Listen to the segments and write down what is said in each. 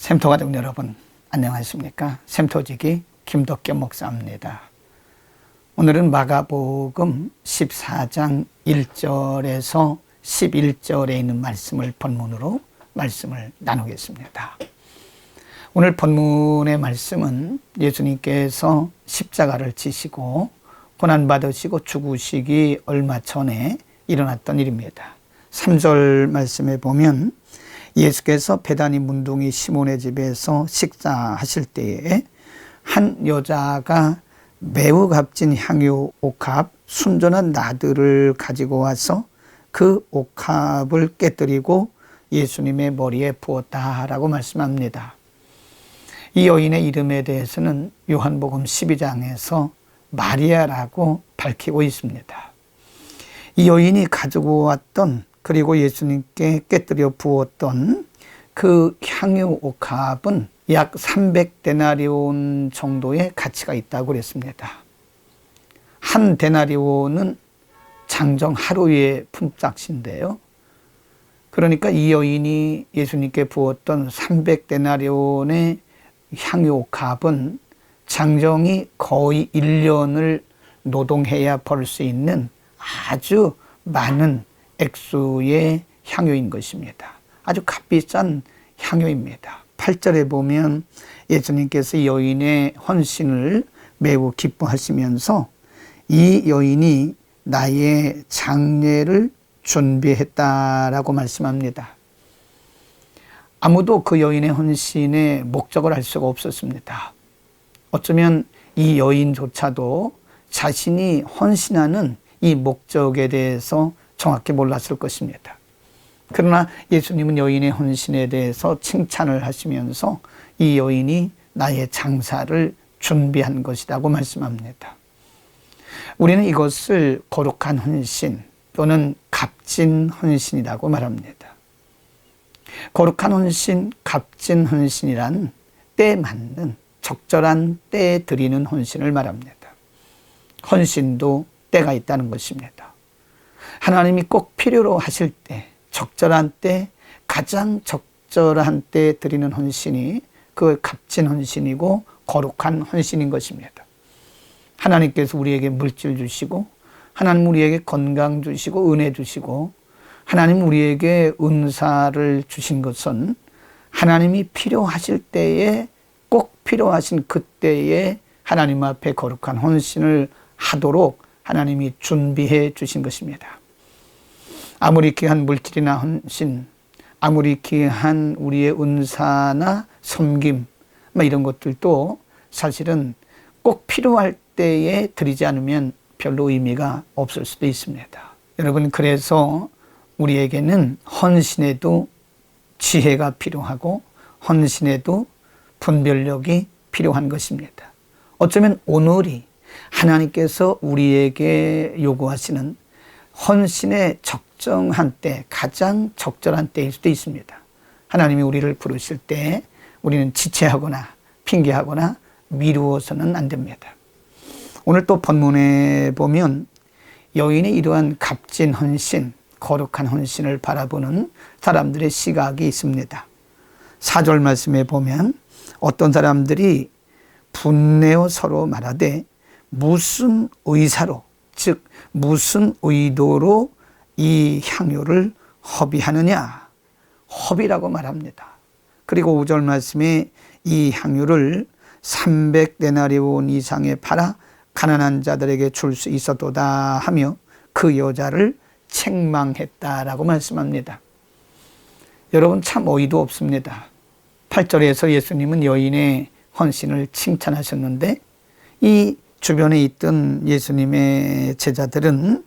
샘토 가족 여러분 안녕하십니까? 샘토지기 김덕겸 목사입니다. 오늘은 마가복음 14장 1절에서 11절에 있는 말씀을 본문으로 말씀을 나누겠습니다. 오늘 본문의 말씀은 예수님께서 십자가를 지시고 고난받으시고 죽으시기 얼마 전에 일어났던 일입니다. 3절 말씀에 보면 예수께서 베다니 문둥이 시몬의 집에서 식사하실 때에 한 여자가 매우 값진 향유 옥합 순전한 나들을 가지고 와서 그 옥합을 깨뜨리고 예수님의 머리에 부었다라고 말씀합니다. 이 여인의 이름에 대해서는 요한복음 12장에서 마리아라고 밝히고 있습니다. 이 여인이 가지고 왔던 그리고 예수님께 깨뜨려 부었던 그 향유 옥합은 약 300데나리온 정도의 가치가 있다고 그랬습니다. 한 데나리온은 장정 하루의 품삯인데요. 그러니까 이 여인이 예수님께 부었던 300데나리온의 향유 옥합은 장정이 거의 1년을 노동해야 벌 수 있는 아주 많은 액수의 향유인 것입니다. 아주 값비싼 향유입니다. 8절에 보면 예수님께서 이 여인의 헌신을 매우 기뻐하시면서 이 여인이 나의 장례를 준비했다라고 말씀합니다. 아무도 그 여인의 헌신의 목적을 알 수가 없었습니다. 어쩌면 이 여인조차도 자신이 헌신하는 이 목적에 대해서 정확히 몰랐을 것입니다. 그러나 예수님은 여인의 헌신에 대해서 칭찬을 하시면서 이 여인이 나의 장사를 준비한 것이라고 말씀합니다. 우리는 이것을 거룩한 헌신 또는 값진 헌신이라고 말합니다. 거룩한 헌신, 값진 헌신이란 때에 맞는 적절한 때에 드리는 헌신을 말합니다. 헌신도 때가 있다는 것입니다. 하나님이 꼭 필요로 하실 때, 적절한 때, 가장 적절한 때에 드리는 헌신이 그 값진 헌신이고 거룩한 헌신인 것입니다. 하나님께서 우리에게 물질 주시고, 하나님 우리에게 건강 주시고, 은혜 주시고, 하나님 우리에게 은사를 주신 것은 하나님이 필요하실 때에 꼭 필요하신 그때에 하나님 앞에 거룩한 헌신을 하도록 하나님이 준비해 주신 것입니다. 아무리 귀한 물질이나 헌신, 아무리 귀한 우리의 은사나 섬김, 이런 것들도 사실은 꼭 필요할 때에 드리지 않으면 별로 의미가 없을 수도 있습니다. 여러분, 그래서 우리에게는 헌신에도 지혜가 필요하고 헌신에도 분별력이 필요한 것입니다. 어쩌면 오늘이 하나님께서 우리에게 요구하시는 헌신의 적정한 때, 가장 적절한 때일 수도 있습니다. 하나님이 우리를 부르실 때 우리는 지체하거나 핑계하거나 미루어서는 안 됩니다. 오늘 또 본문에 보면 여인의 이러한 값진 헌신, 거룩한 헌신을 바라보는 사람들의 시각이 있습니다. 4절 말씀에 보면 어떤 사람들이 분내어 서로 말하되 무슨 의사로, 즉 무슨 의도로 이 향유를 허비하느냐, 허비라고 말합니다. 그리고 5절 말씀에 이 향유를 300데나리온 이상에 팔아 가난한 자들에게 줄 수 있었도다 하며 그 여자를 책망했다라고 말씀합니다. 여러분, 참 어이도 없습니다. 8절에서 예수님은 여인의 헌신을 칭찬하셨는데 이 주변에 있던 예수님의 제자들은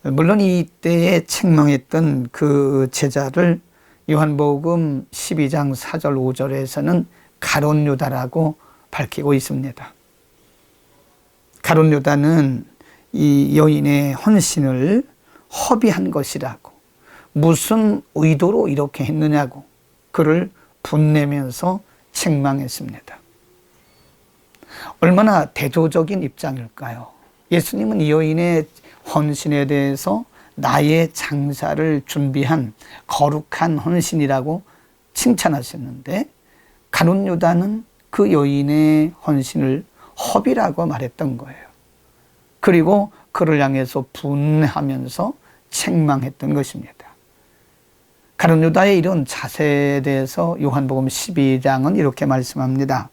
물론 이때에 책망했던 그 제자를 요한복음 12장 4절 5절에서는 가룟 유다라고 밝히고 있습니다. 가룟 유다는 이 여인의 헌신을 허비한 것이라고, 무슨 의도로 이렇게 했느냐고 그를 분내면서 책망했습니다. 얼마나 대조적인 입장일까요? 예수님은 이 여인의 헌신에 대해서 나의 장사를 준비한 거룩한 헌신이라고 칭찬하셨는데 가룟 유다는 그 여인의 헌신을 허비라고 말했던 거예요. 그리고 그를 향해서 분해하면서 책망했던 것입니다. 가룟 유다의 이런 자세에 대해서 요한복음 12장은 이렇게 말씀합니다.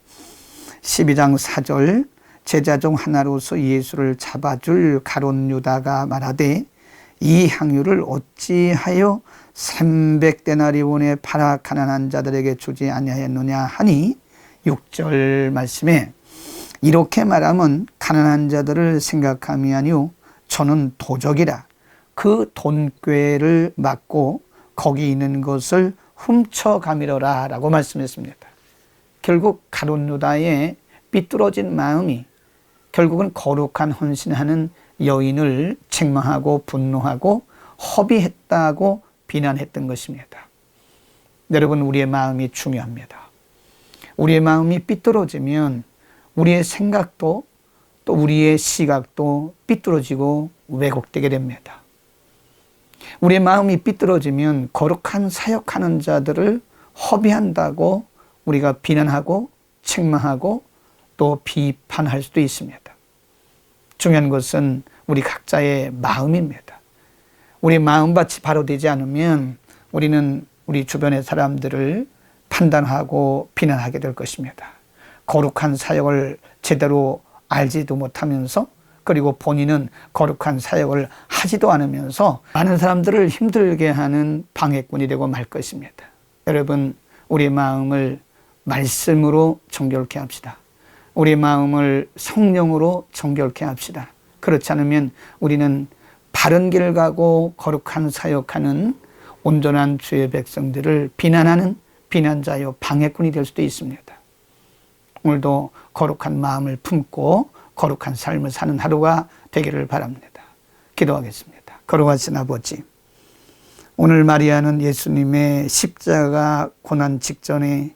12장 4절, 제자 중 하나로서 예수를 잡아줄 가룟 유다가 말하되 이 향유를 어찌하여 300데나리온에 팔아 가난한 자들에게 주지 아니하였느냐 하니 6절 말씀에 이렇게 말하면 가난한 자들을 생각함이 아니요 저는 도적이라 그 돈꾀를 막고 거기 있는 것을 훔쳐가미러라 라고 말씀했습니다. 결국 가룟 유다의 삐뚤어진 마음이 결국은 거룩한 헌신하는 여인을 책망하고 분노하고 허비했다고 비난했던 것입니다. 여러분, 우리의 마음이 중요합니다. 우리의 마음이 삐뚤어지면 우리의 생각도 또 우리의 시각도 삐뚤어지고 왜곡되게 됩니다. 우리의 마음이 삐뚤어지면 거룩한 사역하는 자들을 허비한다고 우리가 비난하고 책망하고 또 비판할 수도 있습니다. 중요한 것은 우리 각자의 마음입니다. 우리 마음밭이 바로 되지 않으면 우리는 우리 주변의 사람들을 판단하고 비난하게 될 것입니다. 거룩한 사역을 제대로 알지도 못하면서 그리고 본인은 거룩한 사역을 하지도 않으면서 많은 사람들을 힘들게 하는 방해꾼이 되고 말 것입니다. 여러분, 우리 마음을 말씀으로 정결케 합시다. 우리 마음을 성령으로 정결케 합시다. 그렇지 않으면 우리는 바른 길 가고 거룩한 사역하는 온전한 주의 백성들을 비난하는 비난자요 방해꾼이 될 수도 있습니다. 오늘도 거룩한 마음을 품고 거룩한 삶을 사는 하루가 되기를 바랍니다. 기도하겠습니다. 거룩하신 아버지, 오늘 마리아는 예수님의 십자가 고난 직전에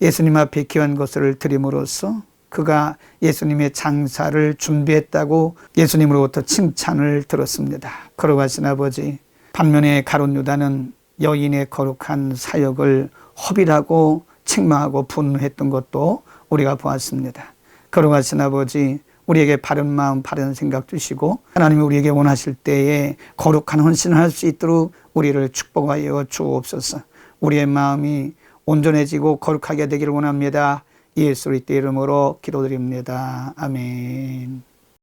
예수님 앞에 귀한 것을 드림으로써 그가 예수님의 장사를 준비했다고 예수님으로부터 칭찬을 들었습니다. 거룩하신 아버지, 반면에 가룟 유다는 여인의 거룩한 사역을 허비라고 책망하고 분노했던 것도 우리가 보았습니다. 거룩하신 아버지, 우리에게 바른 마음, 바른 생각 주시고 하나님이 우리에게 원하실 때에 거룩한 헌신을 할 수 있도록 우리를 축복하여 주옵소서. 우리의 마음이 온전해지고 거룩하게 되기를 원합니다. 예수 그리스도의 이름으로 기도드립니다. 아멘.